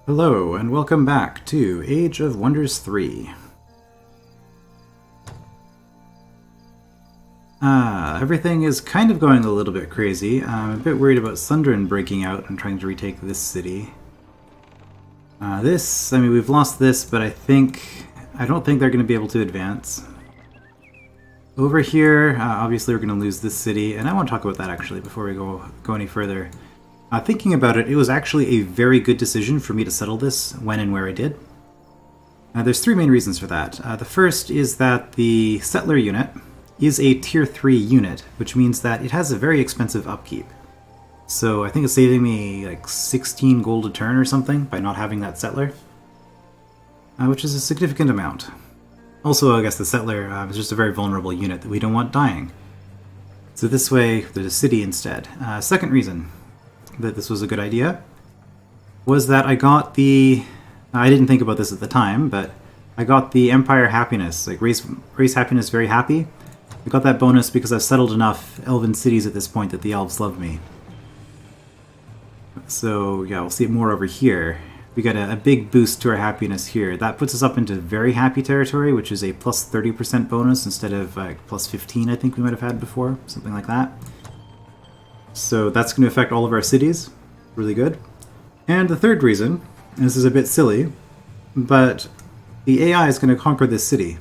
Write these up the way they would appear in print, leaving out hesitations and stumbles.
Hello, and welcome back to Age of Wonders 3. Everything is kind of going a little bit crazy. I'm a bit worried about Sundren breaking out and trying to retake this city. We've lost this, but I don't think they're going to be able to advance. Over here, obviously we're going to lose this city, and I want to talk about that actually before we go any further. Thinking about it, it was actually a very good decision for me to settle this when and where I did. There's three main reasons for that. The first is that the settler unit is a tier 3 unit, which means that it has a very expensive upkeep. So I think it's saving me like 16 gold a turn or something by not having that settler, which is a significant amount. Also, I guess the settler is just a very vulnerable unit that we don't want dying. So this way, there's a city instead. Second reason that this was a good idea was that I got the... I didn't think about this at the time, but I got the Empire Happiness, like race happiness very happy. I got that bonus because I've settled enough elven cities at this point that the elves love me. So yeah, we'll see it more over here. We got a big boost to our happiness here. That puts us up into very happy territory, which is a plus 30% bonus instead of plus 15 I think we might have had before, something like that. So that's going to affect all of our cities. Really good. And the third reason, and this is a bit silly, but the AI is going to conquer this city.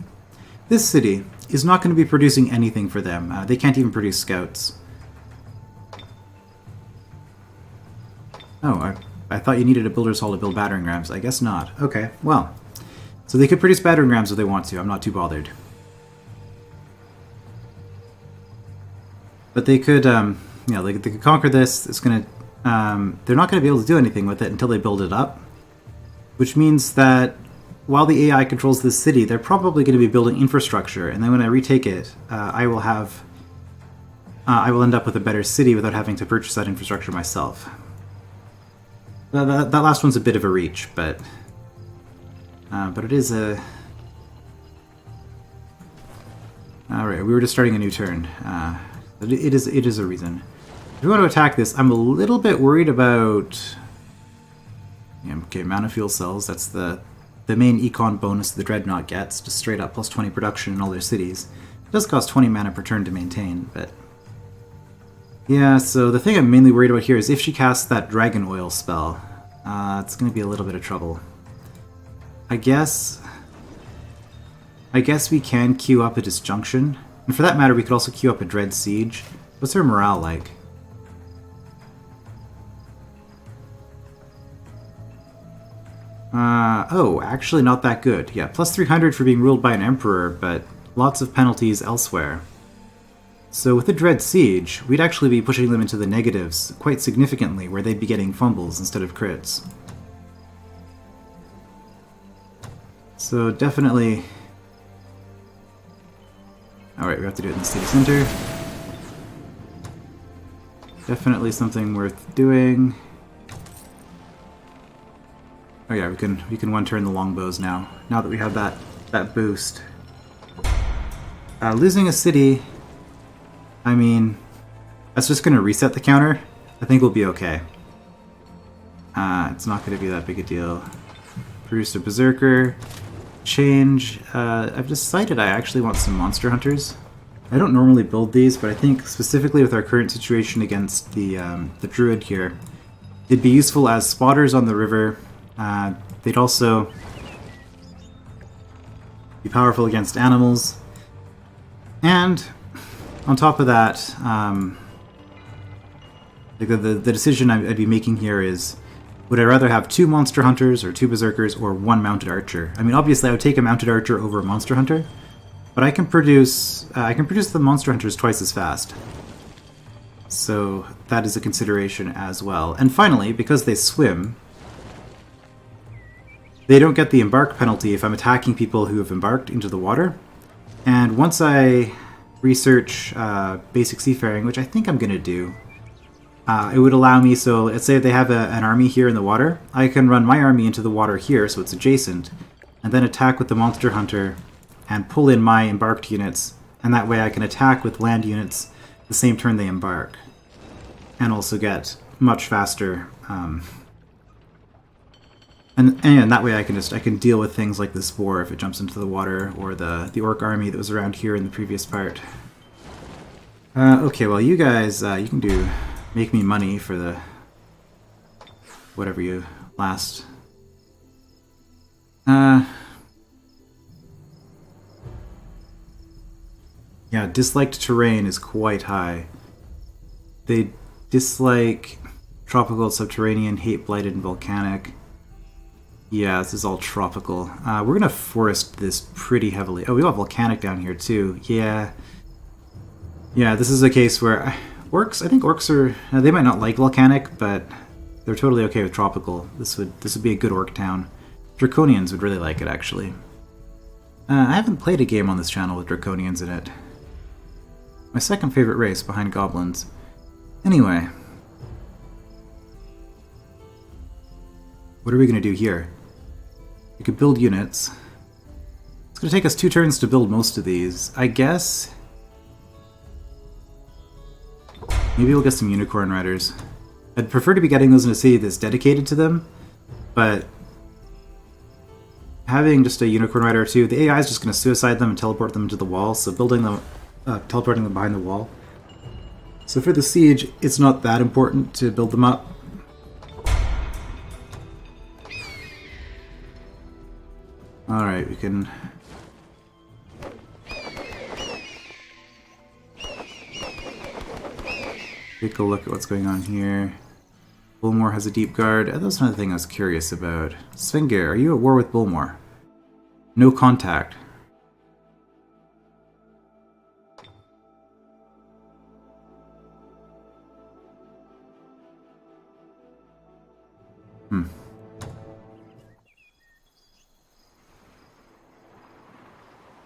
This city is not going to be producing anything for them. They can't even produce scouts. Oh, I thought you needed a builder's hall to build battering rams. I guess not. Okay, well. So they could produce battering rams if they want to. I'm not too bothered. But they could, they could conquer this. It's gonna, they're not going to be able to do anything with it until they build it up. Which means that while the AI controls this city, they're probably going to be building infrastructure. And then when I retake it, I will end up with a better city without having to purchase that infrastructure myself. That last one's a bit of a reach, but it is a... Alright, we were just starting a new turn. It is a reason. If we want to attack this, I'm a little bit worried about... Yeah, okay, mana fuel cells, that's the main econ bonus the Dreadnought gets, just straight up plus 20 production in all their cities. It does cost 20 mana per turn to maintain, but... Yeah, so the thing I'm mainly worried about here is if she casts that Dragon Oil spell, it's going to be a little bit of trouble. I guess we can queue up a Disjunction. And for that matter, we could also queue up a Dread Siege. What's her morale like? Oh, actually not that good. Yeah, plus 300 for being ruled by an Emperor, but lots of penalties elsewhere. So with the Dread Siege, we'd actually be pushing them into the negatives quite significantly, where they'd be getting fumbles instead of crits. So definitely... Alright, we have to do it in the city center. Definitely something worth doing. Oh yeah, we can one-turn the longbows now that we have that boost. Losing a city... I mean, that's just going to reset the counter. I think we'll be okay. It's not going to be that big a deal. Produced a Berserker. Change. I've decided I actually want some Monster Hunters. I don't normally build these, but I think specifically with our current situation against the Druid here, they'd be useful as spotters on the river. They'd also be powerful against animals. And... on top of that, the decision I'd be making here is, would I rather have 2 Monster Hunters or 2 Berserkers or 1 Mounted Archer? I mean, obviously I would take a Mounted Archer over a Monster Hunter, but I can produce the Monster Hunters twice as fast. So that is a consideration as well. And finally, because they swim, they don't get the embark penalty if I'm attacking people who have embarked into the water. And once I research basic seafaring, which I think I'm going to do, it would allow me, so let's say they have an army here in the water, I can run my army into the water here, so it's adjacent, and then attack with the Monster Hunter and pull in my embarked units, and that way I can attack with land units the same turn they embark, and also get much faster And that way I can deal with things like this boar if it jumps into the water, or the orc army that was around here in the previous part. Okay, well you guys, you can make me money for the whatever you last. Yeah, disliked terrain is quite high. They dislike tropical, subterranean, hate blighted, and volcanic. Yeah, this is all tropical. We're gonna forest this pretty heavily. Oh, we got volcanic down here too. Yeah. Yeah, this is a case where orcs, I think orcs are, they might not like volcanic, but they're totally okay with tropical. This would be a good orc town. Draconians would really like it, actually. I haven't played a game on this channel with Draconians in it. My second favorite race behind goblins. Anyway. What are we gonna do here? We could build units. It's gonna take us 2 turns to build most of these. I guess maybe we'll get some unicorn riders. I'd prefer to be getting those in a city that's dedicated to them, but having just a unicorn rider or 2, the AI is just going to suicide them and teleport them to the wall, so teleporting them behind the wall. So for the siege, it's not that important to build them up. Alright, we can... take a look at what's going on here. Bullmore has a deep guard. That's another thing I was curious about. Svengir, are you at war with Bullmore? No contact.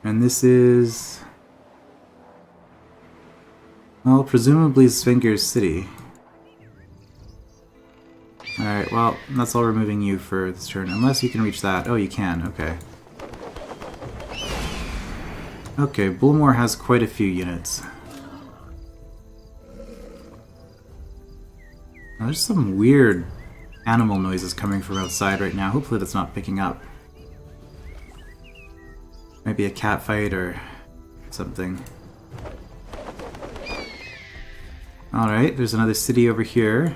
And this is... well, presumably Svengir's city. Alright, well, that's all we're moving you for this turn. Unless you can reach that. Oh, you can. Okay. Okay, Bullmore has quite a few units. Now, there's some weird animal noises coming from outside right now. Hopefully that's not picking up. Maybe a cat fight or something. Alright, there's another city over here.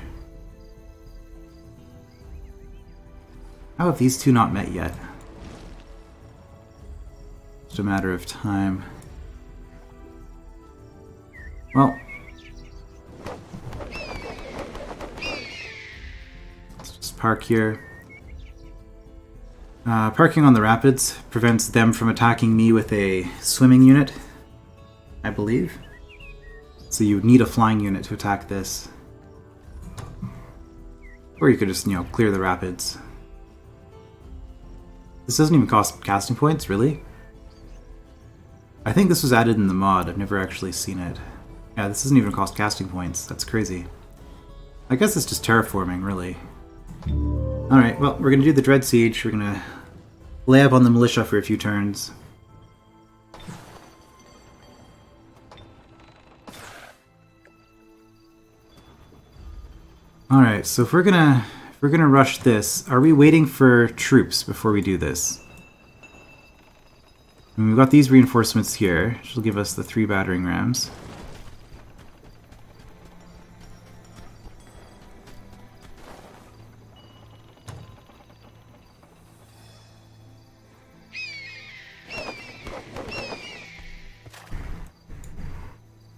How have these two not met yet? Just a matter of time. Well, let's just park here. Parking on the rapids prevents them from attacking me with a swimming unit, I believe. So you would need a flying unit to attack this. Or you could just, clear the rapids. This doesn't even cost casting points, really? I think this was added in the mod. I've never actually seen it. Yeah, this doesn't even cost casting points. That's crazy. I guess it's just terraforming, really. Alright, well, we're gonna do the Dread Siege. We're gonna lay up on the militia for a few turns. Alright, so if we're gonna rush this, are we waiting for troops before we do this? And we've got these reinforcements here, which will give us the 3 battering rams.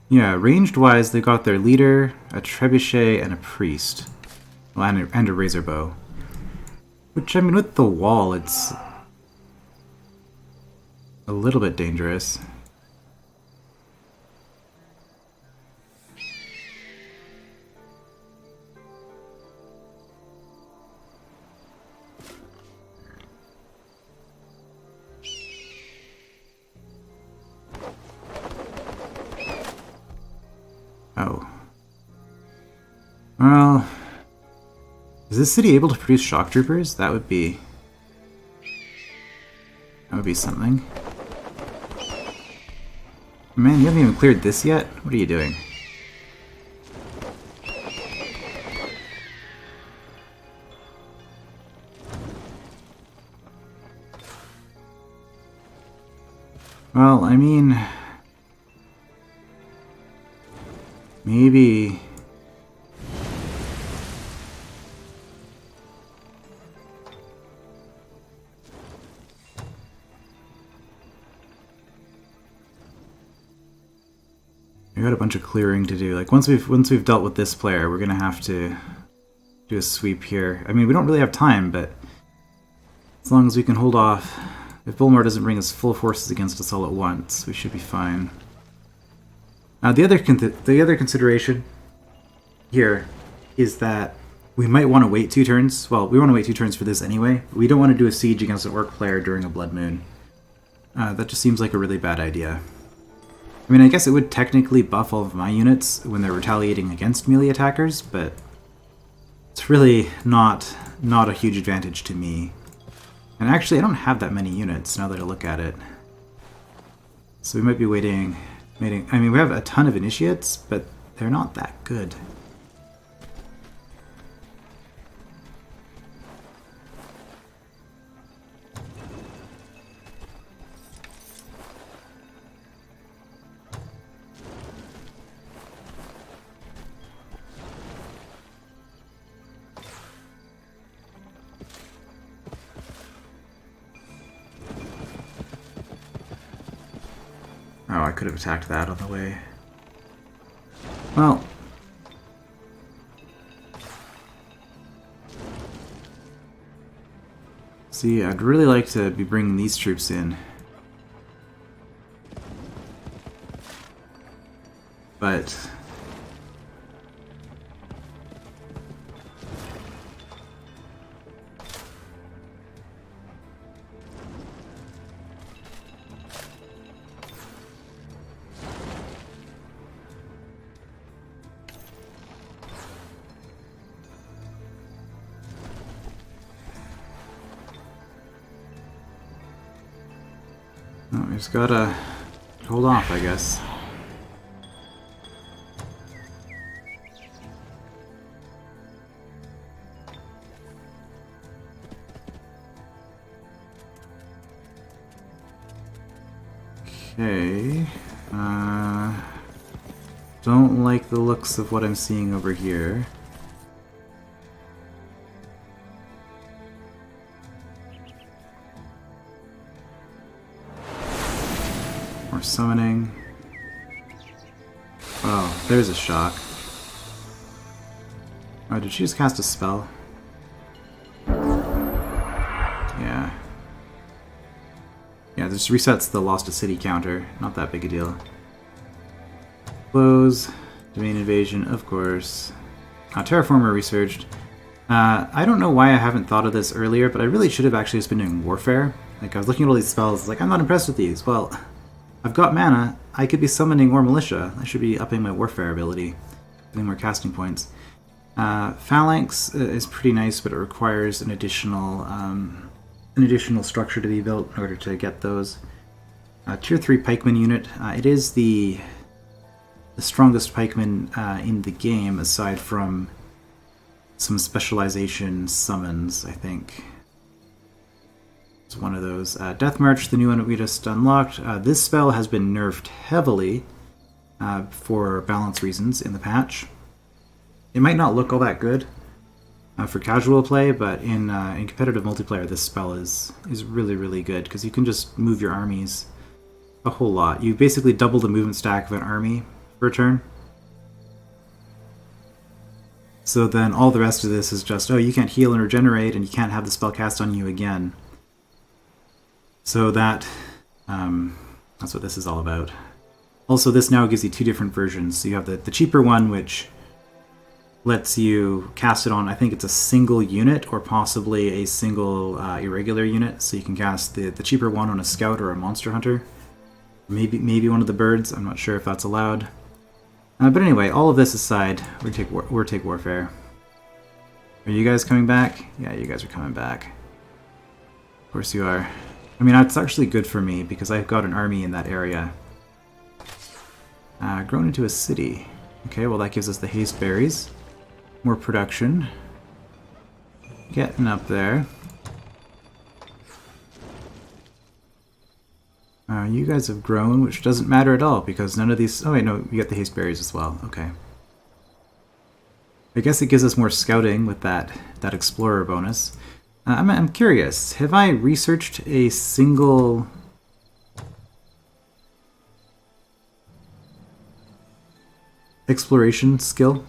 Yeah, ranged-wise, they got their leader, a trebuchet, and a priest. Well, and a razor bow. Which, I mean, with the wall, it's a little bit dangerous. Oh. Well... is this city able to produce shock troopers? That would be something. Man, you haven't even cleared this yet? What are you doing? Well, I mean... maybe... we got a bunch of clearing to do. Like once we've dealt with this player, we're gonna have to do a sweep here. I mean, we don't really have time, but as long as we can hold off, if Bulmar doesn't bring his full forces against us all at once, we should be fine. The other consideration here is that we might want to wait 2 turns. Well, we want to wait 2 turns for this anyway. We don't want to do a siege against an orc player during a blood moon. That just seems like a really bad idea. I mean, I guess it would technically buff all of my units when they're retaliating against melee attackers, but it's really not a huge advantage to me. And actually, I don't have that many units now that I look at it. So we might be waiting. I mean, we have a ton of initiates, but they're not that good. Oh, I could have attacked that on the way. Well. See, I'd really like to be bringing these troops in. But... oh, we just gotta hold off, I guess. Okay. Don't like the looks of what I'm seeing over here. More summoning. Oh, there's a shock. Oh, did she just cast a spell? Yeah. Yeah, this resets the lost a city counter. Not that big a deal. Close. Domain invasion, of course. Terraformer resurged. I don't know why I haven't thought of this earlier, but I really should have actually just been doing warfare. Like, I was looking at all these spells, like, I'm not impressed with these. Well, I've got mana. I could be summoning more militia. I should be upping my warfare ability. Getting more casting points. Phalanx is pretty nice, but it requires an additional structure to be built in order to get those. Tier 3 pikeman unit. It is the strongest pikeman in the game, aside from some specialization summons, I think. It's one of those. Death March, the new one that we just unlocked. This spell has been nerfed heavily for balance reasons in the patch. It might not look all that good for casual play, but in competitive multiplayer, this spell is really, really good, because you can just move your armies a whole lot. You basically double the movement stack of an army per turn. So then all the rest of this is just, oh, you can't heal and regenerate, and you can't have the spell cast on you again. So that's what this is all about. Also, this now gives you 2 different versions. So you have the cheaper one, which lets you cast it on, I think it's a single unit, or possibly a single irregular unit. So you can cast the cheaper one on a scout or a monster hunter. Maybe one of the birds. I'm not sure if that's allowed. But anyway, all of this aside, we're take warfare. Are you guys coming back? Yeah, you guys are coming back. Of course you are. I mean, it's actually good for me, because I've got an army in that area. Grown into a city. Okay, well that gives us the haste berries. More production. Getting up there. You guys have grown, which doesn't matter at all, because none of these... Oh wait, no, you got the haste berries as well. Okay. I guess it gives us more scouting with that explorer bonus. I'm curious, have I researched a single... exploration skill?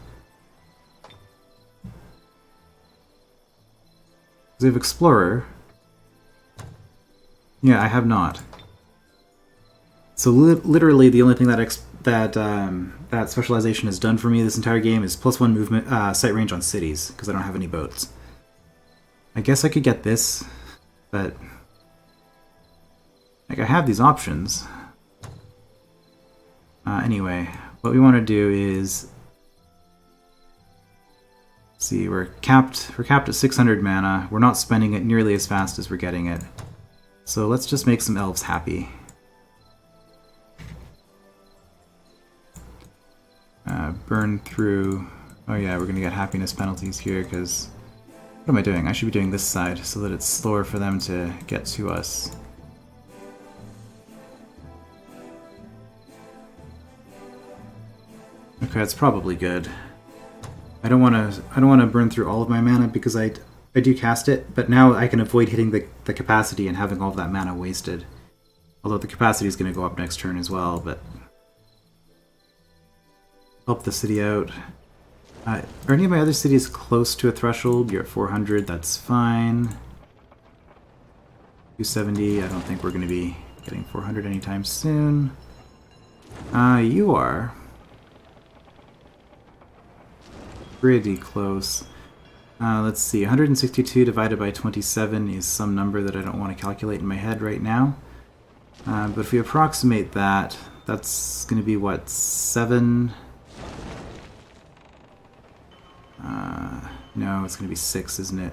Because I have explorer. Yeah, I have not. So literally the only thing that specialization has done for me this entire game is +1 movement sight range on cities, because I don't have any boats. I guess I could get this, but like I have these options. Anyway, what we want to do is see, we're capped at 600 mana. We're not spending it nearly as fast as we're getting it. So let's just make some elves happy. Burn through... Oh yeah, we're gonna get happiness penalties here, because... What am I doing? I should be doing this side, so that it's slower for them to get to us. Okay, that's probably good. I don't want to burn through all of my mana, because I do cast it, but now I can avoid hitting the capacity and having all of that mana wasted. Although the capacity is going to go up next turn as well, but... Help the city out. Are any of my other cities close to a threshold? You're at 400, that's fine. 270, I don't think we're going to be getting 400 anytime soon. You are. Pretty close. Let's see, 162 divided by 27 is some number that I don't want to calculate in my head right now. But if we approximate that, that's going to be what, 7... no, it's going to be 6, isn't it?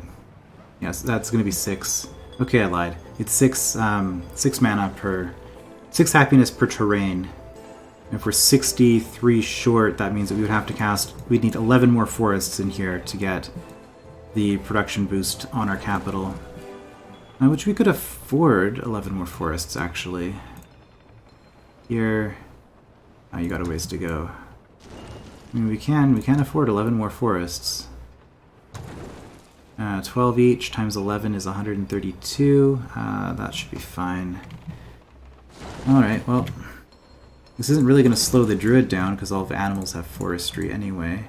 Yes, that's going to be 6. Okay, I lied. It's 6 mana per... 6 happiness per terrain. And if we're 63 short, that means that we would have to cast... We'd need 11 more forests in here to get the production boost on our capital. Which we could afford 11 more forests, actually. Here... Oh, you got a ways to go. I mean, we can afford 11 more forests. 12 each times 11 is 132. That should be fine. Alright, well, this isn't really going to slow the druid down because all the animals have forestry anyway.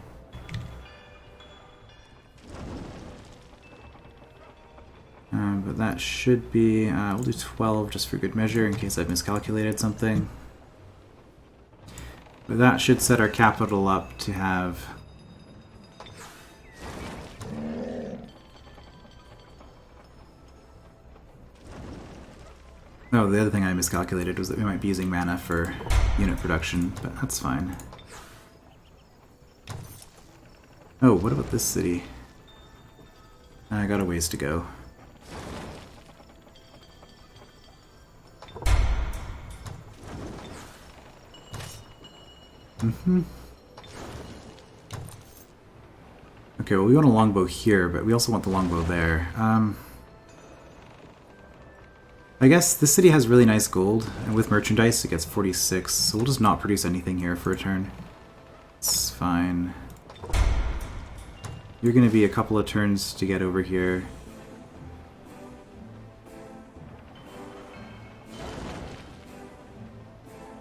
But that should be... we'll do 12 just for good measure in case I've miscalculated something. But that should set our capital up to have... Oh, the other thing I miscalculated was that we might be using mana for unit production, but that's fine. Oh, what about this city? I got a ways to go. Okay, well we want a longbow here, but we also want the longbow there. I guess this city has really nice gold, and with merchandise it gets 46, so we'll just not produce anything here for a turn. It's fine. You're going to be a couple of turns to get over here.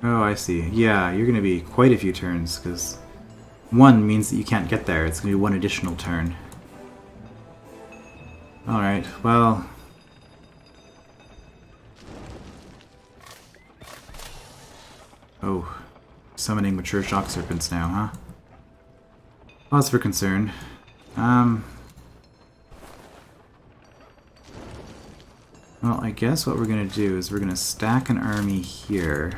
Oh, I see. Yeah, you're going to be quite a few turns, because 1 means that you can't get there. It's going to be 1 additional turn. Alright, well... Oh, summoning mature shock serpents now, huh? Cause for concern. Well, I guess what we're going to do is we're going to stack an army here.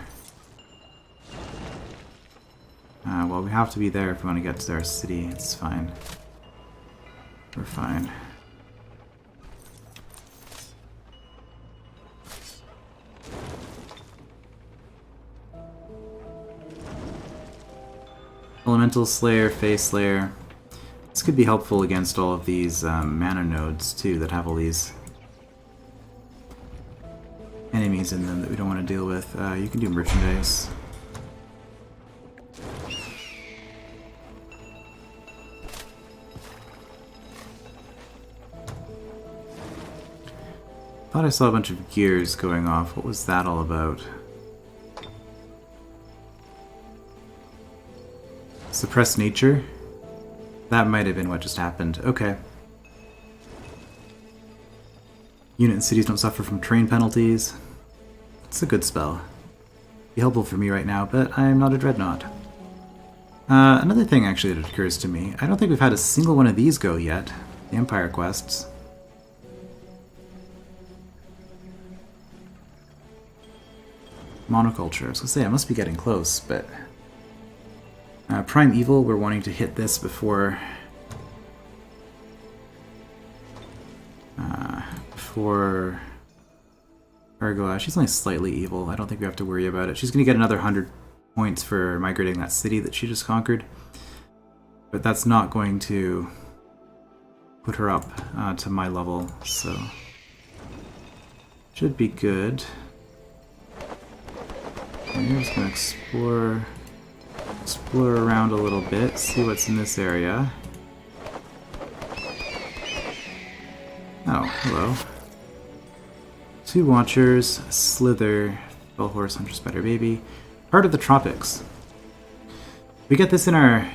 Well, we have to be there if we want to get to our city. It's fine. We're fine. Elemental Slayer, Face Slayer. This could be helpful against all of these mana nodes, too, that have all these enemies in them that we don't want to deal with. You can do merchandise. Thought I saw a bunch of gears going off. What was that all about? Suppress nature? That might have been what just happened. Okay. Unit and cities don't suffer from terrain penalties. It's a good spell. Be helpful for me right now, but I am not a dreadnought. Another thing actually that occurs to me, I don't think we've had a single one of these go yet. The Empire quests. Monoculture. I was gonna say, I must be getting close, but... Prime Evil, we're wanting to hit this before... before... Argola. She's only slightly evil. I don't think we have to worry about it. She's gonna get another 100 points for migrating that city that she just conquered. But that's not going to put her up to my level, so... Should be good. I'm just going to explore around a little bit, see what's in this area. Oh, hello. 2 Watchers, a Slither, Fell Horse, Hunter Spider Baby. Heart of the Tropics. We get this in our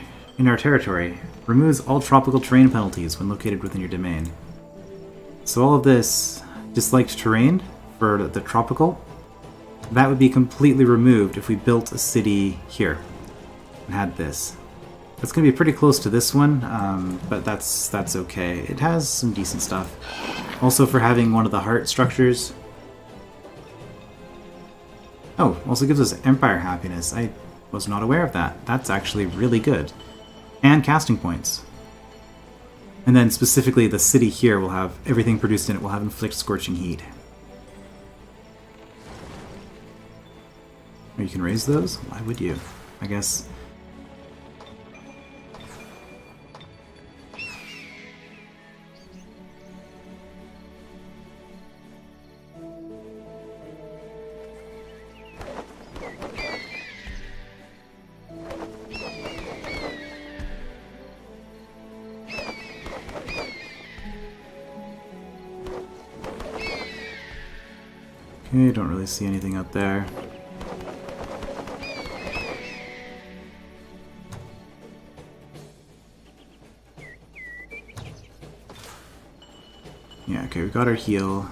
territory. Removes all tropical terrain penalties when located within your domain. So all of this disliked terrain for the tropical, that would be completely removed if we built a city here and had this. It's going to be pretty close to this one, but that's okay. It has some decent stuff. Also for having one of the heart structures. Oh, also gives us Empire Happiness. I was not aware of that. That's actually really good. And casting points. And then specifically the city here will have everything produced in it will have Inflict Scorching Heat. You can raise those? Why would you? I guess. Okay, don't really see anything out there. Yeah, okay, we got our heal.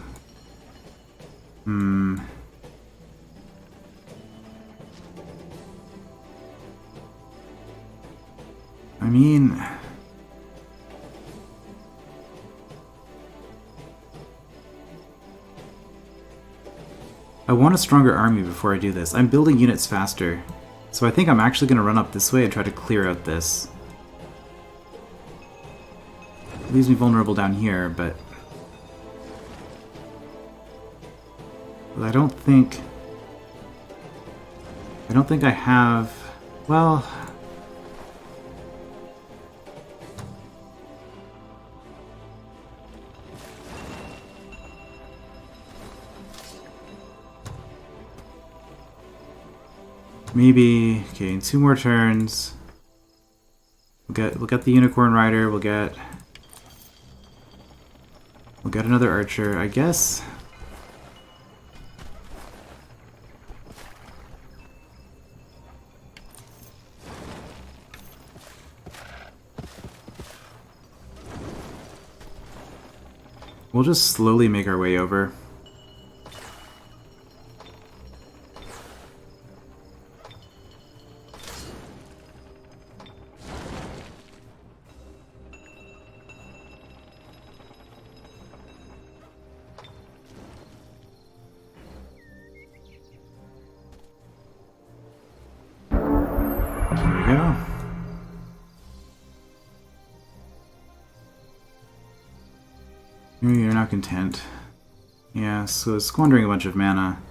I mean... I want a stronger army before I do this. I'm building units faster. So I think I'm actually going to run up this way and try to clear out this. It leaves me vulnerable down here, but... I don't think I have... Well... Maybe... Okay, in 2 more turns... We'll get the Unicorn Rider, we'll get another Archer, I guess... We'll just slowly make our way over. There we go. You're not content. Yeah, so squandering a bunch of mana.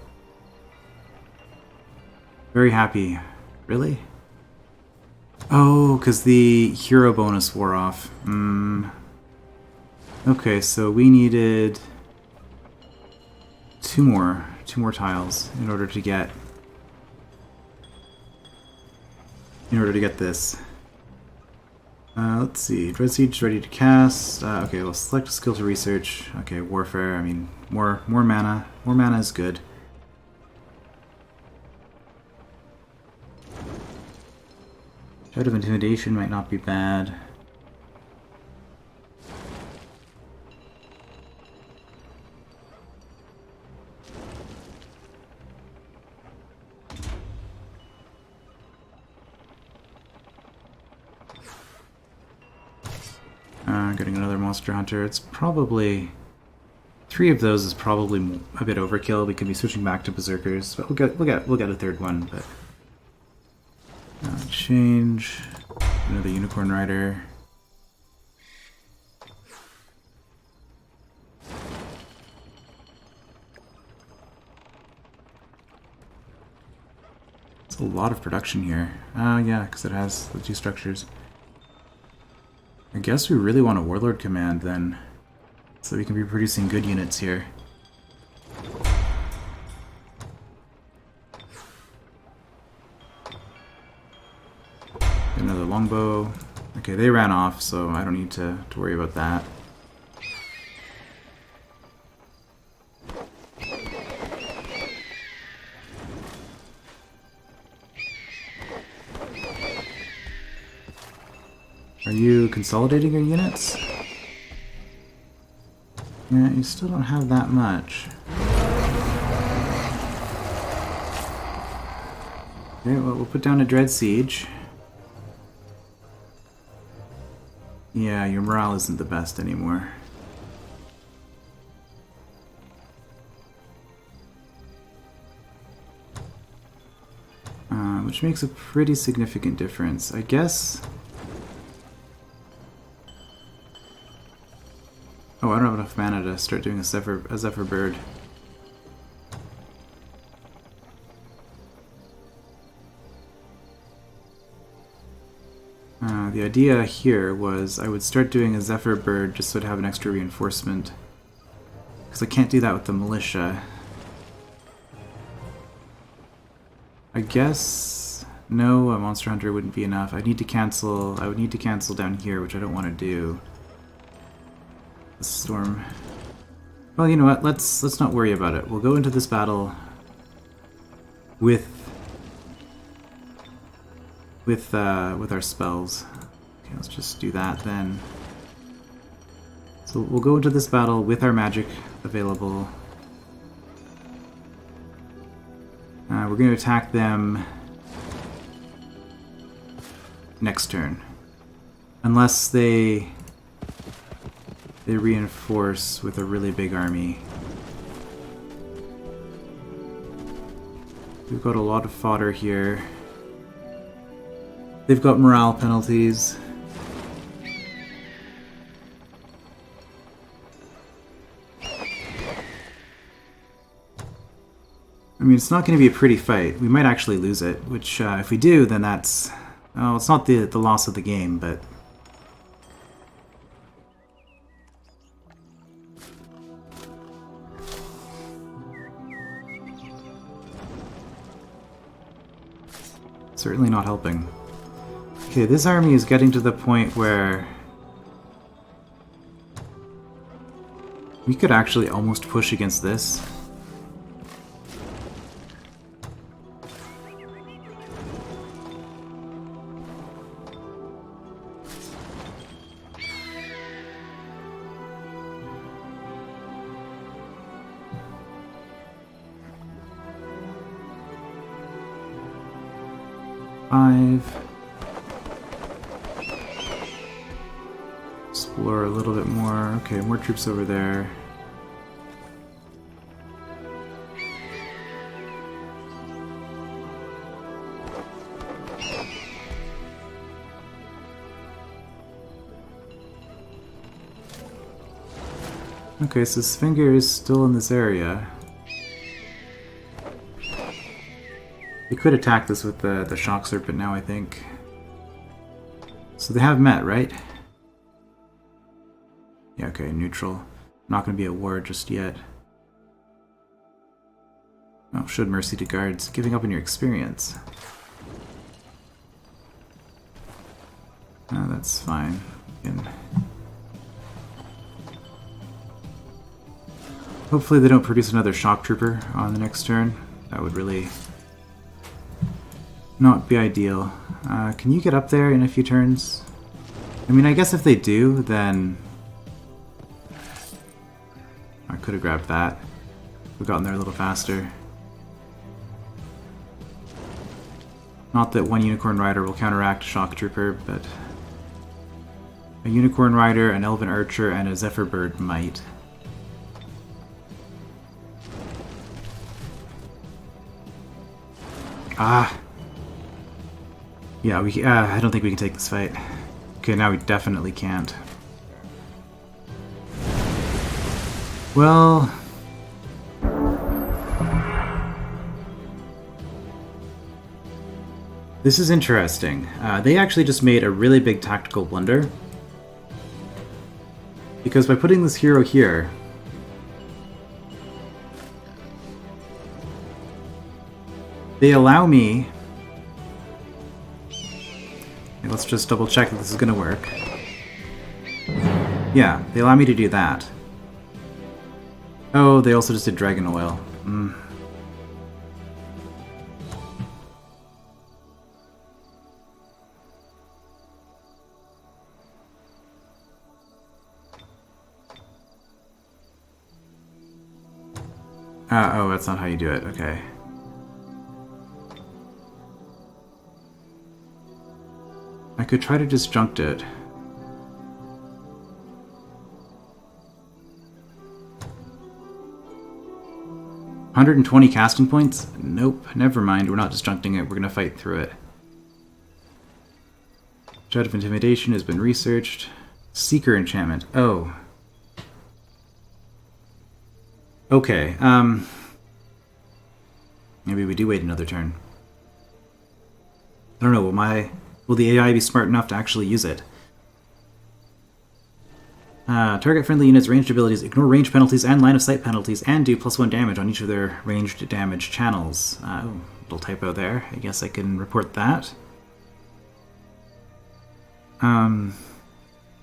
Very happy. Really? Oh, because the hero bonus wore off. Okay, so we needed 2 more more tiles in order to get this. Let's see. Dread Siege ready to cast. Okay, we'll select a skill to research. Okay, warfare. I mean, more mana. More mana is good. Shout of Intimidation might not be bad. Getting another Monster Hunter. It's probably... 3 of those is probably a bit overkill. We could be switching back to Berserkers, but we'll get a third one. But change another Unicorn Rider. It's a lot of production here. Yeah, because it has the 2 structures. I guess we really want a Warlord command then, so we can be producing good units here. Another longbow. Okay, they ran off, so I don't need to worry about that. Are you consolidating your units? Yeah, you still don't have that much. Okay, well, we'll put down a Dread Siege. Yeah, your morale isn't the best anymore. Which makes a pretty significant difference. I guess... Oh, I don't have enough mana to start doing a Zephyr Bird. The idea here was I would start doing a Zephyr Bird just so to have an extra reinforcement. Because I can't do that with the militia. I guess... No, a Monster Hunter wouldn't be enough. I would need to cancel down here, which I don't want to do. The storm. Well, you know what? Let's not worry about it. We'll go into this battle with our spells. Okay, let's just do that then. So we'll go into this battle with our magic available. We're going to attack them next turn, unless they reinforce with a really big army. We've got a lot of fodder here. They've got morale penalties. I mean, it's not going to be a pretty fight. We might actually lose it, which if we do, then that's... Oh, it's not the loss of the game, but... Certainly not helping. Okay, this army is getting to the point where we could actually almost push against this. Explore a little bit more. Okay, more troops over there. Okay, so Svinger is still in this area. We could attack this with the Shock Serpent now, I think. So they have met, right? Yeah, okay, neutral. Not going to be at war just yet. Oh, showed mercy to guards, giving up on your experience. That's fine. Hopefully they don't produce another shock trooper on the next turn. That would really not be ideal. Can you get up there in a few turns? I mean, I guess if they do, then I could have grabbed that. We've gotten there a little faster. Not that one Unicorn Rider will counteract a Shock Trooper, but a Unicorn Rider, an Elven Archer, and a Zephyr Bird might. Ah! Yeah, I don't think we can take this fight. Okay, now we definitely can't. Well... this is interesting. They actually just made a really big tactical blunder. Because by putting this hero here... they allow me... let's just double check that this is going to work. Yeah, they allow me to do that. Oh, they also just did Dragon Oil. Oh, that's not how you do it. Okay. I could try to disjunct it. $120 casting points? Nope, never mind. We're not disjuncting it. We're gonna fight through it. Dread of Intimidation has been researched. Seeker enchantment. Oh. Okay, maybe we do wait another turn. I don't know, will the AI be smart enough to actually use it? Target friendly units' ranged abilities ignore range penalties and line of sight penalties and do +1 damage on each of their ranged damage channels. Oh, little typo there. I guess I can report that.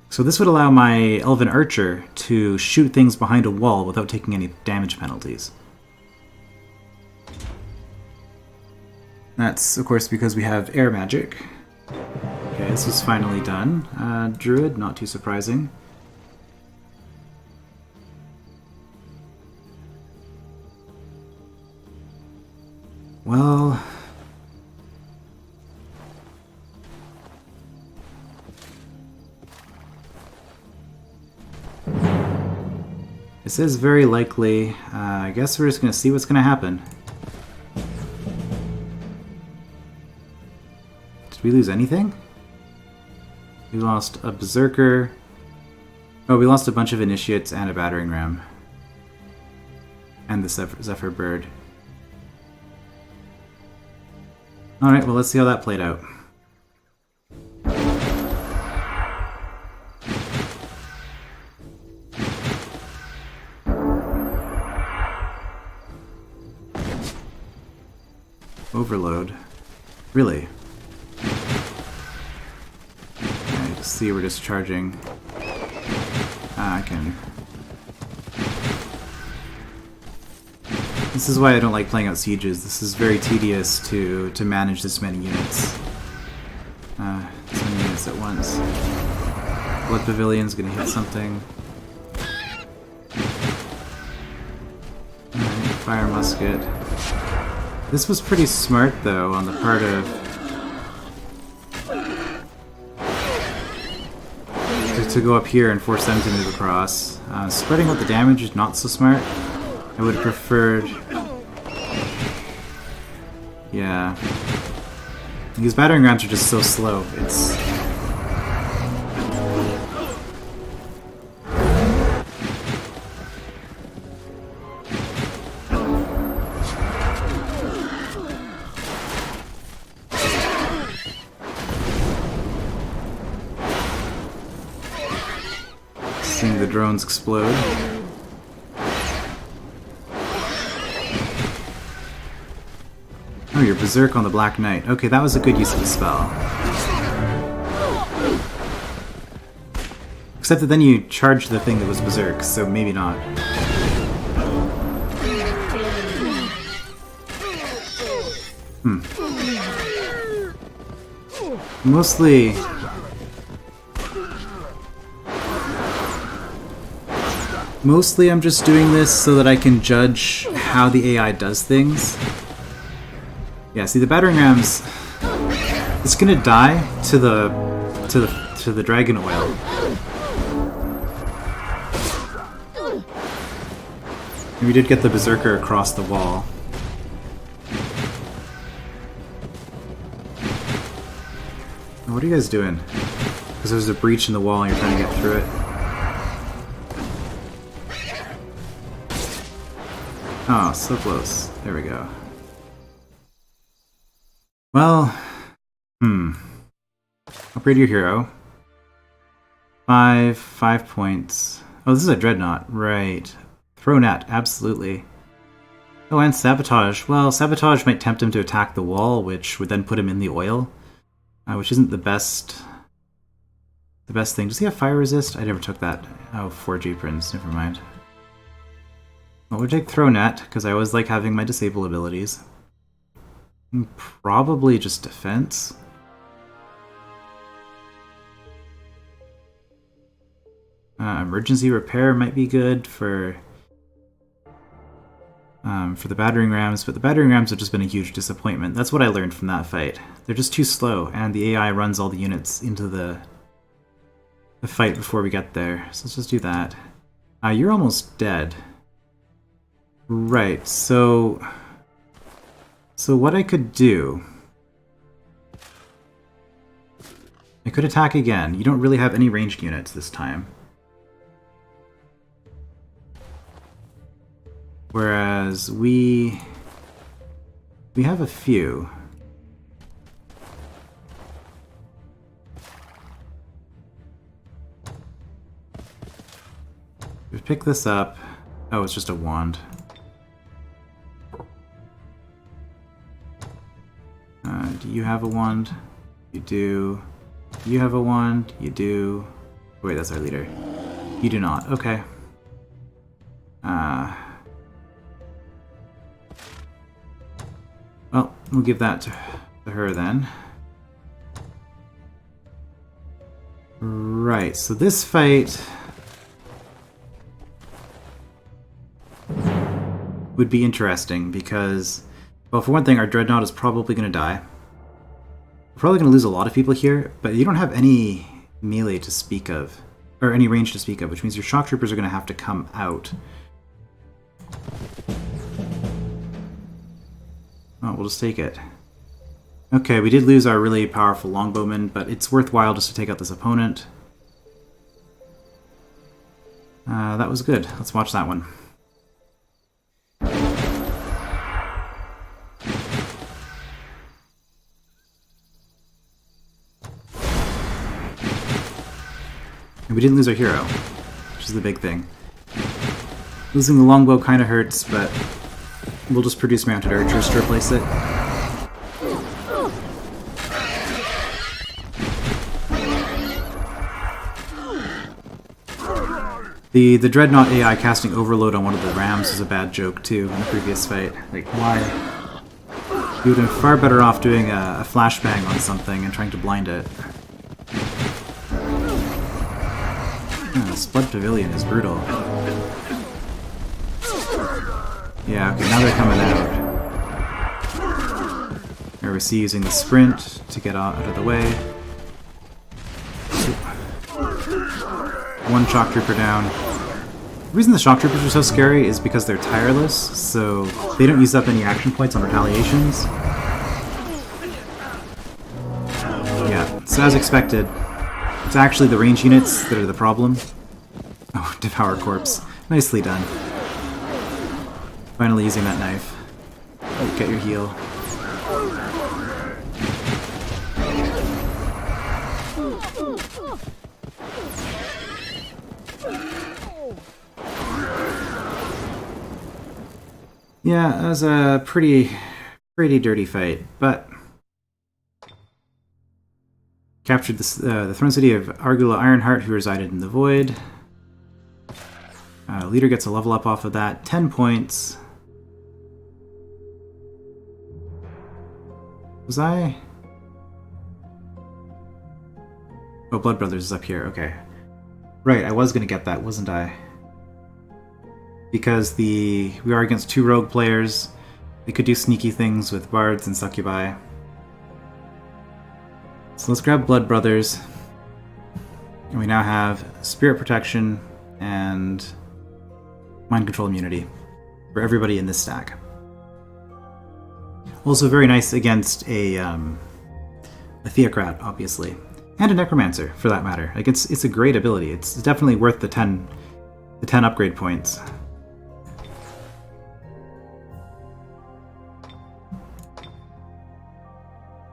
So this would allow my Elven Archer to shoot things behind a wall without taking any damage penalties. That's, of course, because we have air magic. Okay, this is finally done. Druid, not too surprising. Well... this is very likely. I guess we're just going to see what's going to happen. Did we lose anything? We lost a Berserker. Oh, we lost a bunch of Initiates and a Battering Ram. And the Zephyr Bird. Alright, well, let's see how that played out. Overload. Really? Okay, just see we're discharging. I can... This is why I don't like playing out sieges. This is very tedious to manage this many units. So many units at once. Blood Pavilion's gonna hit something. Alright, Fire Musket. This was pretty smart, though, on the part of... to go up here and force them to move across. Spreading out the damage is not so smart. I would have preferred... yeah. These battering rams are just so slow. It's... seeing the drones explode. you're Berserk on the Black Knight. Okay, that was a good use of the spell. Except that then you charged the thing that was Berserk, so maybe not. Mostly... Mostly I'm just doing this so that I can judge how the AI does things. Yeah, see the battering rams, it's gonna die to the dragon oil. And we did get the Berserker across the wall. What are you guys doing? Because there's a breach in the wall and you're trying to get through it. Oh, so close. There we go. Well, upgrade your hero. 5 points. Oh, this is a dreadnought, right. Throw net, absolutely. Oh, and sabotage. Well, sabotage might tempt him to attack the wall, which would then put him in the oil. Which isn't the best thing. Does he have fire resist? I never took that. Oh, 4 aprons, never mind. Well, we'll take throw net, because I always like having my disable abilities. And probably just defense. Emergency repair might be good for the battering rams, but the battering rams have just been a huge disappointment. That's what I learned from that fight. They're just too slow, and the AI runs all the units into the fight before we get there. So let's just do that. You're almost dead. Right, so what I could do... I could attack again. You don't really have any ranged units this time. Whereas we have a few. We pick this up. Oh, it's just a wand. Do you have a wand? You do. You have a wand? You do. Wait, that's our leader. You do not. Okay. Well, we'll give that to her then. Right, so this fight would be interesting because, well, for one thing, our Dreadnought is probably going to die. We're probably going to lose a lot of people here, but you don't have any melee to speak of, or any range to speak of, which means your Shock Troopers are going to have to come out. Oh, we'll just take it. Okay, we did lose our really powerful longbowman, but it's worthwhile just to take out this opponent. That was good. Let's watch that one. And we didn't lose our hero, which is the big thing. Losing the longbow kind of hurts, but we'll just produce mounted archers to replace it. The Dreadnought AI casting Overload on one of the rams was a bad joke too in the previous fight. Like, why? You would have been far better off doing a flashbang on something and trying to blind it. This Blood Pavilion is brutal. Yeah, okay, now they're coming out. Here we see using the sprint to get out of the way. One Shock Trooper down. The reason the Shock Troopers are so scary is because they're tireless, so they don't use up any action points on retaliations. Yeah, so as expected, it's actually the range units that are the problem. Oh, Devour Corpse. Nicely done. Finally using that knife. Oh, get your heal. Yeah, that was a pretty Pretty dirty fight, but captured the throne city of Argula Ironheart, who resided in the Void. Leader gets a level up off of that. 10 points. Was I? Oh, Blood Brothers is up here. Okay. Right, I was going to get that, wasn't I? Because we are against 2 rogue players. They could do sneaky things with bards and succubi. So let's grab Blood Brothers. And we now have Spirit Protection and Mind Control Immunity for everybody in this stack. Also very nice against a Theocrat, obviously. And a Necromancer, for that matter. Like it's a great ability. It's definitely worth the 10 upgrade points.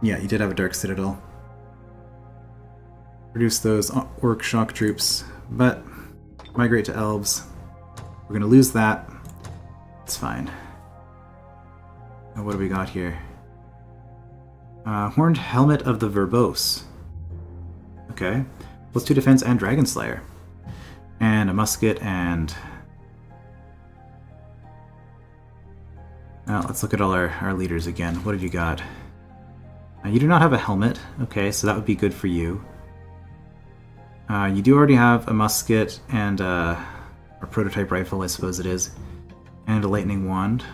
Yeah, you did have a Dark Citadel. Produce those orc shock troops, but migrate to elves. We're gonna lose that. It's fine. Now what do we got here? Horned Helmet of the Verbose. Okay. +2 defense and Dragon Slayer. And a musket and... let's look at all our leaders again. What have you got? You do not have a helmet. Okay, so that would be good for you. You do already have a musket and a prototype rifle, I suppose it is. And a lightning wand.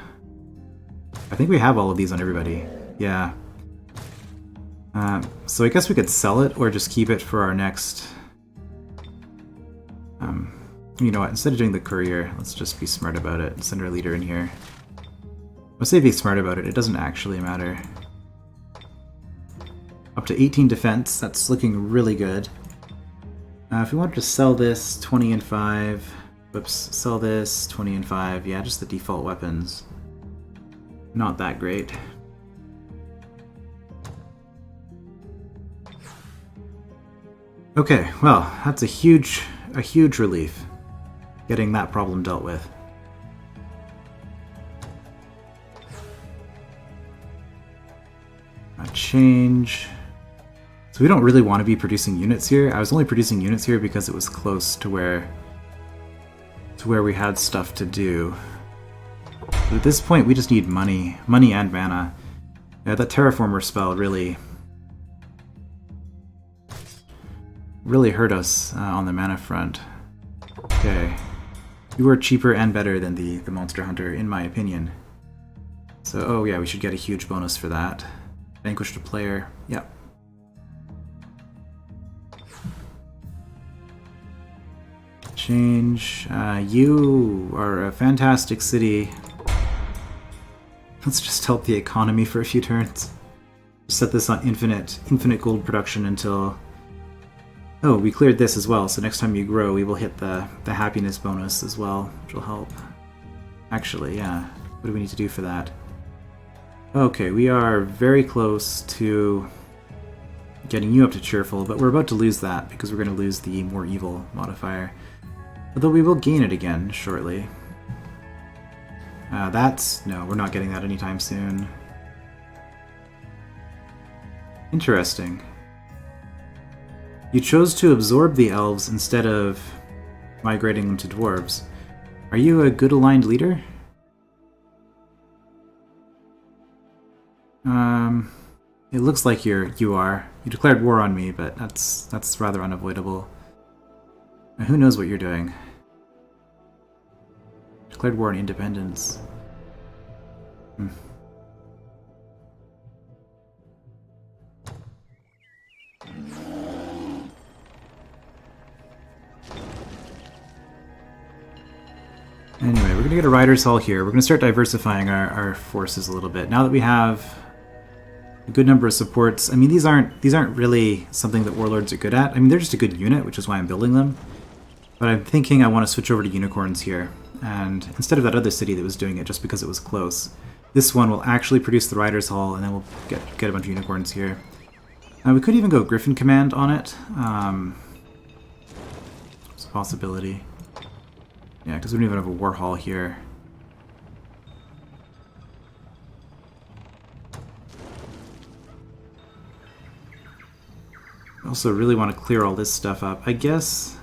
I think we have all of these on everybody. Yeah. So I guess we could sell it or just keep it for our next... you know what, instead of doing the courier, let's just be smart about it. Send our leader in here. Let's say be smart about it, it doesn't actually matter. Up to 18 defense, that's looking really good. If we wanted to sell this, 20 and 5. Whoops, sell this, 20 and 5. Yeah, just the default weapons. Not that great. Okay, well, that's a huge relief, getting that problem dealt with. Change. So we don't really want to be producing units here. I was only producing units here because it was close to where we had stuff to do. But at this point, we just need money and mana. Yeah, that Terraformer spell really hurt us on the mana front. Okay, you were cheaper and better than the Monster Hunter, in my opinion. So, oh yeah, we should get a huge bonus for that. Vanquished a player. Yep. Change. You are a fantastic city. Let's just help the economy for a few turns. Set this on infinite gold production until... Oh, we cleared this as well, so next time you grow we will hit the happiness bonus as well, which will help. Actually, yeah. What do we need to do for that? Okay, we are very close to getting you up to cheerful, but we're about to lose that because we're going to lose the more evil modifier. Although we will gain it again shortly. No, we're not getting that anytime soon. Interesting. You chose to absorb the elves instead of migrating them to dwarves. Are you a good aligned leader? It looks like you are. You declared war on me, but that's rather unavoidable. Now, who knows what you're doing? Declared war on independence. Anyway, we're going to get a Rider's Hall here. We're going to start diversifying our forces a little bit. Now that we have a good number of supports, I mean, these aren't really something that Warlords are good at. I mean, they're just a good unit, which is why I'm building them. But I'm thinking I want to switch over to Unicorns here. And instead of that other city that was doing it just because it was close, this one will actually produce the Rider's Hall, and then we'll get a bunch of Unicorns here. We could even go Griffin Command on it. It's a possibility. Yeah, because we don't even have a War Hall here. I also really want to clear all this stuff up. I guess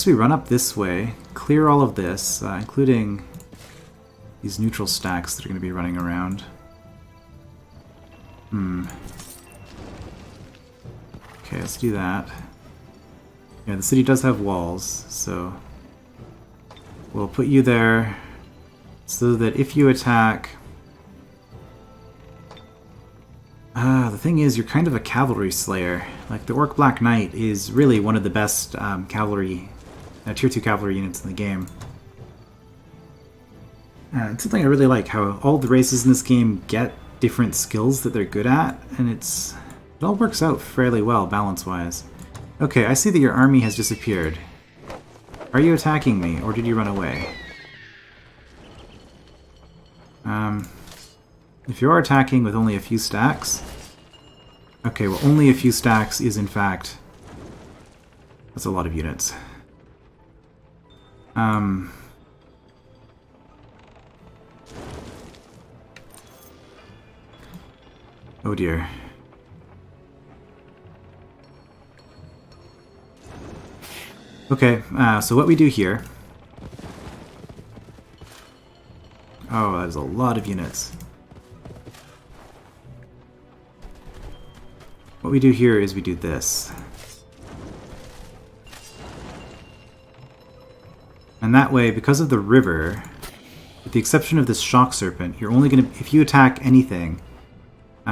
we run up this way, clear all of this, including these neutral stacks that are going to be running around. Okay, let's do that. Yeah, the city does have walls, so we'll put you there so that if you attack... the thing is, you're kind of a cavalry slayer. Like, the Orc Black Knight is really one of the best cavalry, tier 2 cavalry units in the game. It's something I really like, how all the races in this game get different skills that they're good at, and it all works out fairly well, balance-wise. Okay, I see that your army has disappeared. Are you attacking me, or did you run away? If you are attacking with only a few stacks... Okay, well, only a few stacks is, in fact... That's a lot of units. Oh dear. Okay, so what we do here... Oh, that is a lot of units. What we do here is we do this. And that way, because of the river, with the exception of this shock serpent, you're only going to... If you attack anything,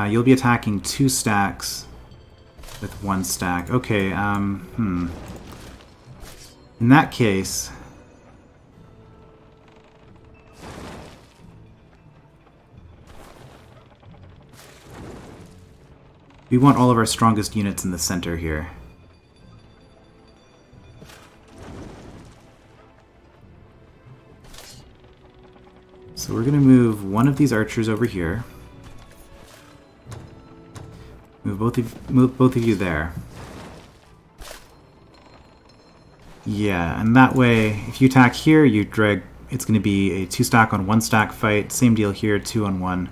you'll be attacking 2 stacks with 1 stack. Okay, In that case... We want all of our strongest units in the center here. So we're going to move one of these archers over here. Move both of you there. Yeah, and that way, if you attack here, you drag... It's going to be a 2 stack on 1 stack fight. Same deal here, 2 on 1.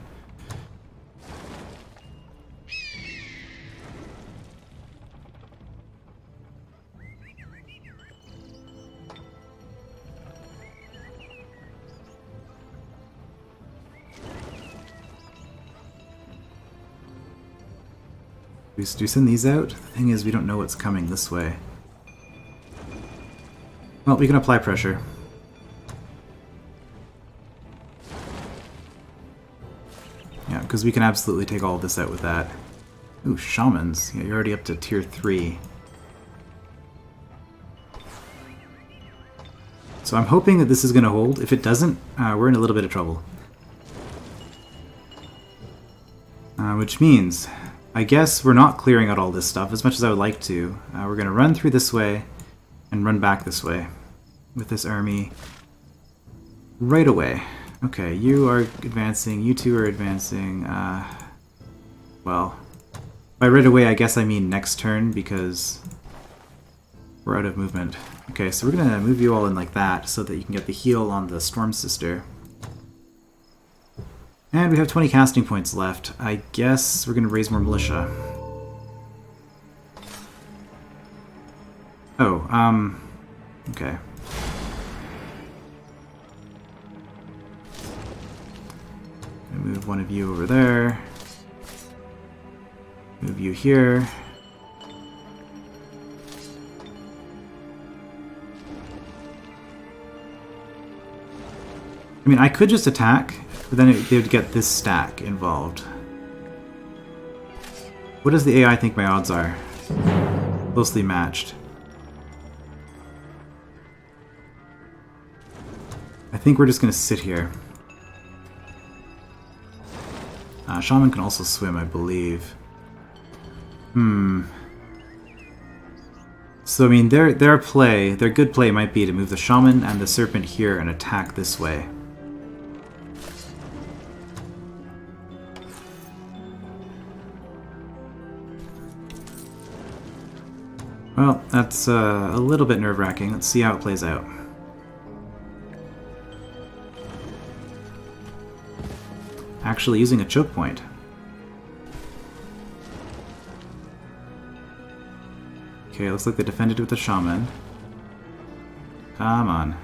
Do we send these out? The thing is, we don't know what's coming this way. Well, we can apply pressure. Yeah, because we can absolutely take all of this out with that. Ooh, shamans. Yeah, you're already up to tier 3. So I'm hoping that this is going to hold. If it doesn't, we're in a little bit of trouble. Which means... I guess we're not clearing out all this stuff as much as I would like to. We're going to run through this way and run back this way with this army right away. Okay, you are advancing, you two are advancing. Well, by right away I guess I mean next turn because we're out of movement. Okay, so we're going to move you all in like that so that you can get the heal on the Storm Sister. And we have 20 casting points left. I guess we're going to raise more militia. Oh, okay. Move one of you over there. Move you here. I mean, I could just attack, but then they would get this stack involved. What does the AI think my odds are? Closely matched. I think we're just going to sit here. Shaman can also swim, I believe. So, I mean, their good play might be to move the Shaman and the Serpent here and attack this way. Well, that's a little bit nerve-wracking. Let's see how it plays out. Actually using a choke point. Okay, looks like they defended with the shaman. Come on.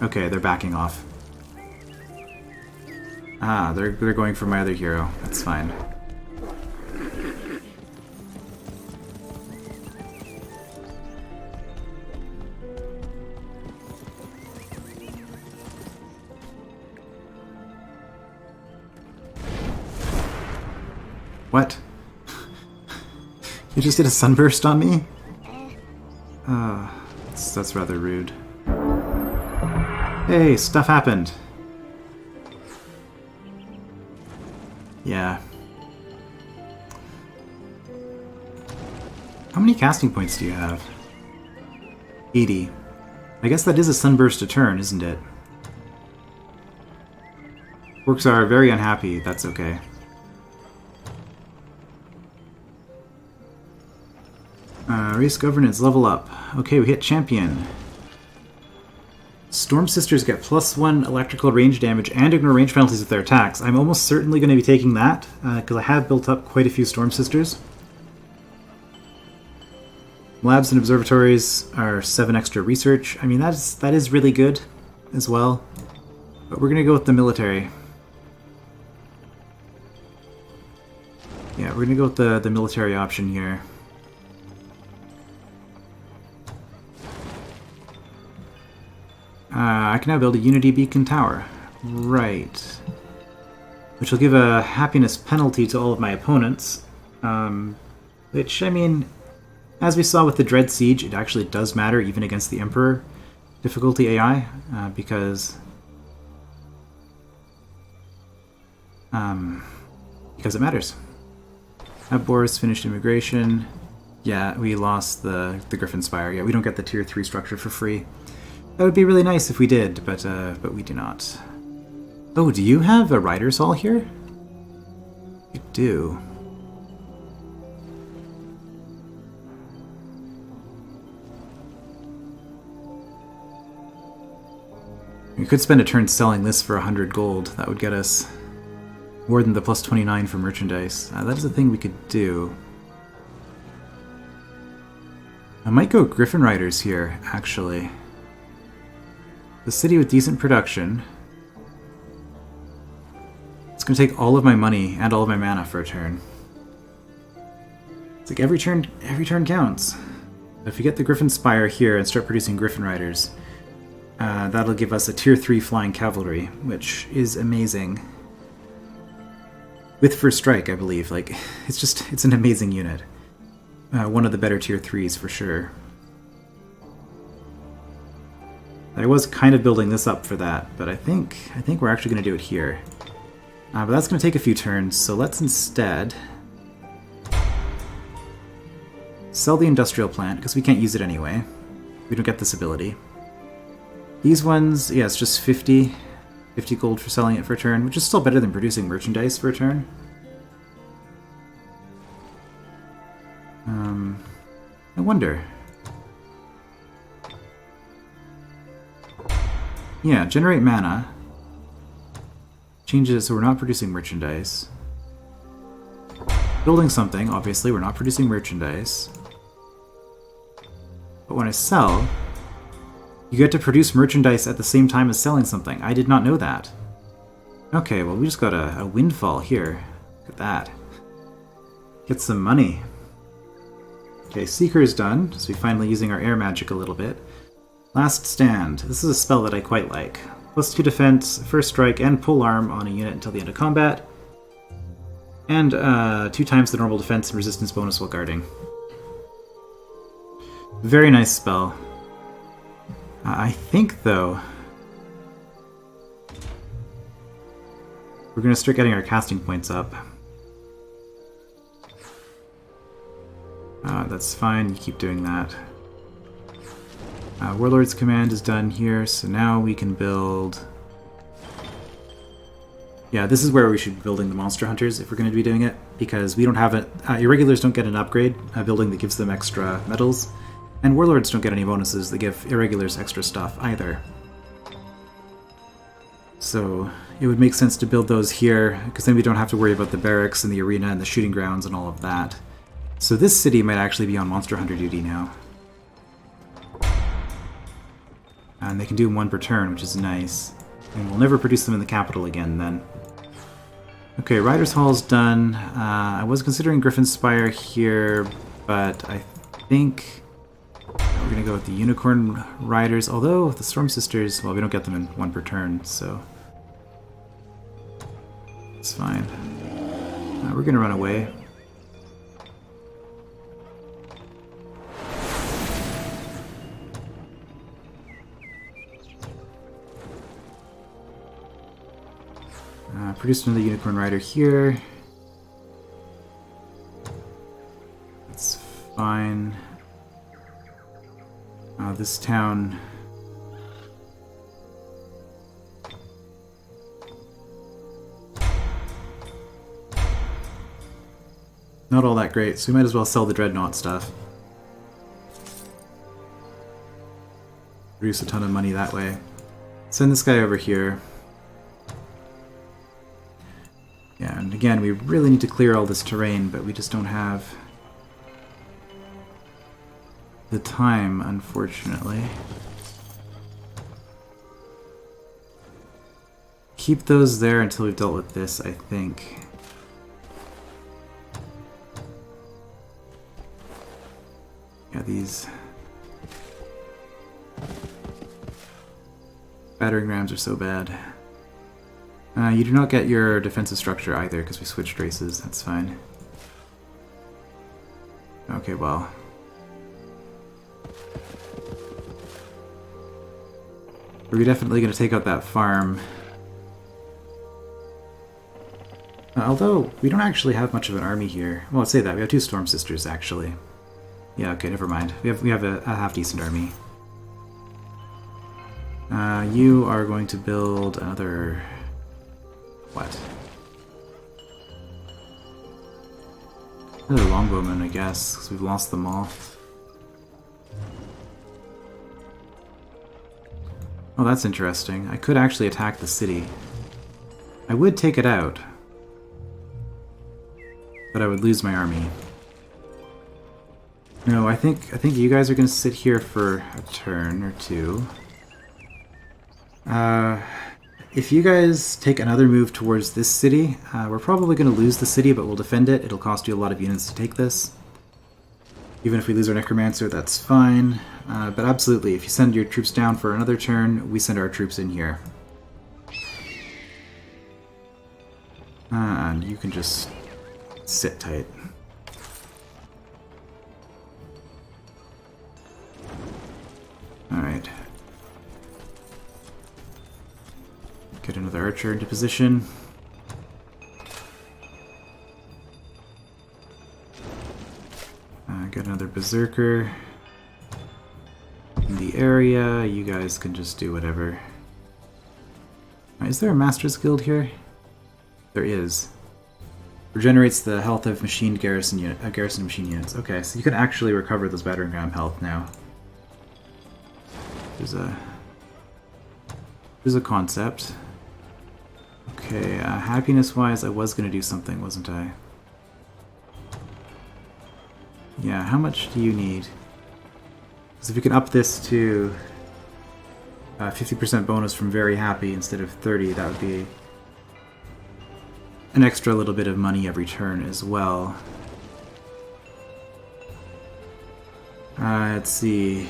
Okay, they're backing off. Ah, they're going for my other hero. That's fine. What? You just did a sunburst on me? That's rather rude. Hey, stuff happened. Yeah. How many casting points do you have? 80. I guess that is a sunburst a turn, isn't it? Orcs are very unhappy. That's okay. Race governance, level up. Okay, we hit champion. Storm Sisters get +1 electrical range damage and ignore range penalties with their attacks. I'm almost certainly going to be taking that, because I have built up quite a few Storm Sisters. Labs and observatories are 7 extra research. I mean, that is really good as well. But we're going to go with the military. Yeah, we're going to go with the military option here. I can now build a Unity Beacon Tower. Right. Which will give a happiness penalty to all of my opponents. Which, I mean, as we saw with the Dread Siege, it actually does matter even against the Emperor difficulty AI, because it matters. Boris finished immigration. Yeah, we lost the Griffin Spire. Yeah, we don't get the tier 3 structure for free. That would be really nice if we did, but we do not. Oh, do you have a Rider's Hall here? You do. We could spend a turn selling this for 100 gold. That would get us more than the +29 for merchandise. That is a thing we could do. I might go Griffin Riders here, actually. The city with decent production. It's going to take all of my money and all of my mana for a turn. It's like every turn counts. If you get the Griffin Spire here and start producing Griffin Riders, that'll give us a tier 3 flying cavalry, which is amazing. With first strike, I believe. Like, it's an amazing unit. One of the better tier 3s for sure. I was kind of building this up for that, but I think we're actually going to do it here. But that's going to take a few turns, so let's instead sell the industrial plant, because we can't use it anyway. We don't get this ability. These ones, yeah, it's just 50 gold for selling it for a turn, which is still better than producing merchandise for a turn. I wonder. Yeah, generate mana. Change it so we're not producing merchandise. Building something, obviously, we're not producing merchandise. But when I sell, you get to produce merchandise at the same time as selling something. I did not know that. Okay, well, we just got a windfall here. Look at that. Get some money. Okay, Seeker is done, so we're finally using our air magic a little bit. Last Stand. This is a spell that I quite like. +2 defense, first strike, and polearm on a unit until the end of combat. And 2 times the normal defense and resistance bonus while guarding. Very nice spell. I think, though, we're going to start getting our casting points up. That's fine, you keep doing that. Warlord's command is done here, so now we can build... Yeah, this is where we should be building the monster hunters if we're going to be doing it, because we don't have it. Irregulars don't get an upgrade, a building that gives them extra medals, and warlords don't get any bonuses that give irregulars extra stuff either. So it would make sense to build those here, because then we don't have to worry about the barracks and the arena and the shooting grounds and all of that. So this city might actually be on Monster Hunter duty now. And they can do 1 per turn, which is nice. And we'll never produce them in the capital again, then. Okay, Riders Hall's done. I was considering Griffin's Spire here, but I think we're going to go with the Unicorn Riders. Although the Storm Sisters, well, we don't get them in 1 per turn, so it's fine. We're going to run away. Produced another Unicorn Rider here. That's fine. This town... not all that great, so we might as well sell the Dreadnought stuff. Produce a ton of money that way. Send this guy over here. Yeah, and again, we really need to clear all this terrain, but we just don't have the time, unfortunately. Keep those there until we've dealt with this, I think. Yeah, these battering rams are so bad. You do not get your defensive structure either, because we switched races. That's fine. Okay, well. We're definitely going to take out that farm. Although, we don't actually have much of an army here. Well, let's say that. We have 2 Storm Sisters, actually. Yeah, okay, never mind. We have a half-decent army. You are going to build another... what? Another longbowman, I guess, because we've lost them all. Oh, that's interesting. I could actually attack the city. I would take it out, but I would lose my army. No, I think you guys are going to sit here for a turn or 2. If you guys take another move towards this city, we're probably going to lose the city, but we'll defend it. It'll cost you a lot of units to take this. Even if we lose our Necromancer, that's fine. But absolutely, if you send your troops down for another turn, we send our troops in here. And you can just sit tight. Alright. Get another archer into position. Get another berserker in the area. You guys can just do whatever. Is there a Master's Guild here? There is. Regenerates the health of garrison machine units. Okay, so you can actually recover those battering ram health now. There's a concept. Okay, happiness-wise, I was going to do something, wasn't I? Yeah, how much do you need? Because if we can up this to 50% bonus from very happy instead of 30, that would be an extra little bit of money every turn as well. Let's see.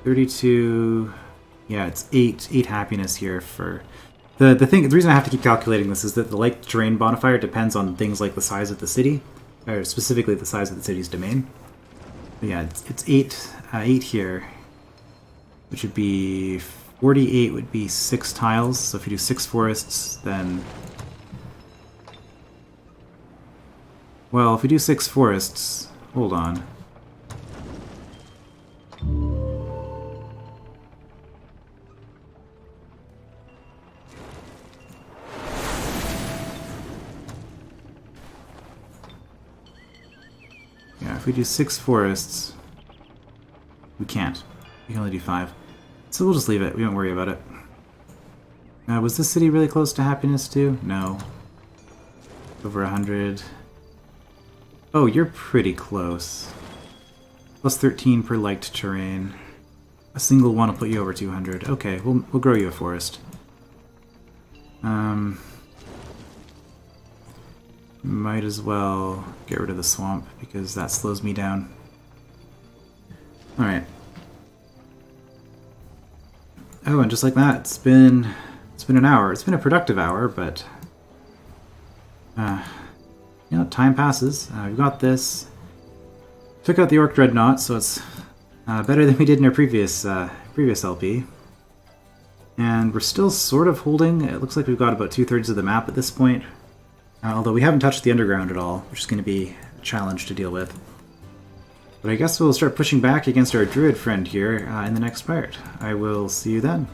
32... yeah, it's 8 happiness here for... The reason I have to keep calculating this is that the light terrain bonifier depends on things like the size of the city, or specifically the size of the city's domain. But yeah, it's 8 here, which would be 48 would be 6 tiles. So if you do 6 forests, then well, if we do 6 forests, hold on. If we do 6 forests, we can't. We can only do 5. So we'll just leave it. We won't worry about it. Was this city really close to happiness too? No. Over 100. Oh, you're pretty close. Plus 13 per liked terrain. A single one will put you over 200. Okay, we'll grow you a forest. Might as well get rid of the swamp because that slows me down. Alright. Oh, and just like that, it's been an hour. It's been a productive hour, but you know, time passes. We've got this. Took out the Orc Dreadnought, so it's better than we did in our previous LP. And we're still sort of holding. It looks like we've got about 2/3 of the map at this point. Although we haven't touched the underground at all, which is going to be a challenge to deal with. But I guess we'll start pushing back against our druid friend here in the next part. I will see you then.